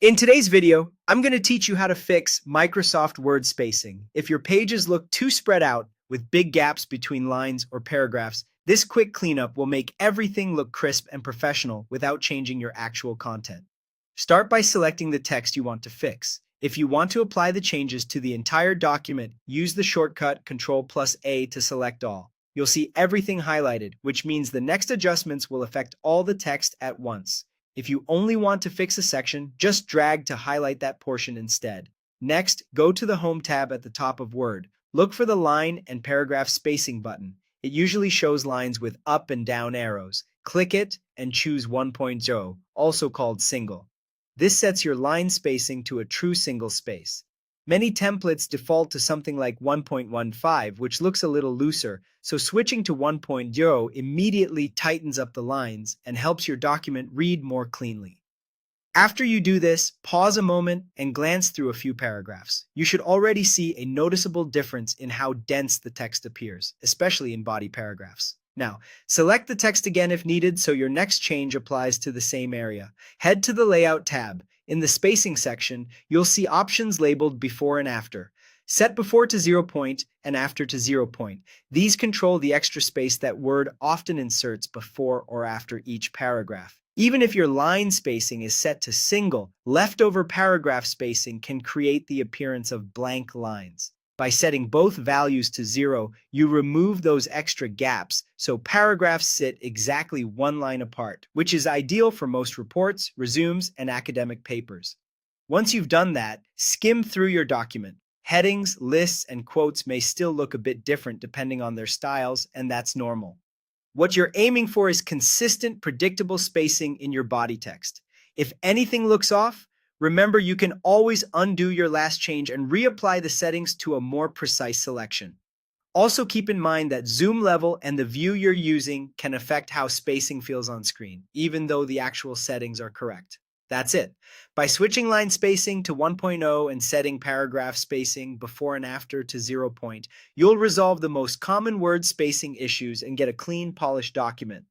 In today's video, I'm going to teach you how to fix Microsoft Word spacing. If your pages look too spread out with big gaps between lines or paragraphs, this quick cleanup will make everything look crisp and professional without changing your actual content. Start by selecting the text you want to fix. If you want to apply the changes to the entire document, use the shortcut Ctrl+A to select all. You'll see everything highlighted, which means the next adjustments will affect all the text at once. If you only want to fix a section, just drag to highlight that portion instead. Next, go to the Home tab at the top of Word. Look for the line and paragraph spacing button. It usually shows lines with up and down arrows. Click it and choose 1.0, also called single. This sets your line spacing to a true single space. Many templates default to something like 1.15, which looks a little looser, so switching to 1.0 immediately tightens up the lines and helps your document read more cleanly. After you do this, pause a moment and glance through a few paragraphs. You should already see a noticeable difference in how dense the text appears, especially in body paragraphs. Now, select the text again if needed so your next change applies to the same area. Head to the Layout tab. In the spacing section, you'll see options labeled before and after. Set before to 0 point and after to 0 point. These control the extra space that Word often inserts before or after each paragraph. Even if your line spacing is set to single, leftover paragraph spacing can create the appearance of blank lines. By setting both values to 0, you remove those extra gaps so paragraphs sit exactly one line apart, which is ideal for most reports, resumes, and academic papers. Once you've done that, skim through your document. Headings, lists, and quotes may still look a bit different depending on their styles, and that's normal. What you're aiming for is consistent, predictable spacing in your body text. If anything looks off, remember, you can always undo your last change and reapply the settings to a more precise selection. Also keep in mind that zoom level and the view you're using can affect how spacing feels on screen, even though the actual settings are correct. That's it. By switching line spacing to 1.0 and setting paragraph spacing before and after to 0 point, you'll resolve the most common word spacing issues and get a clean, polished document.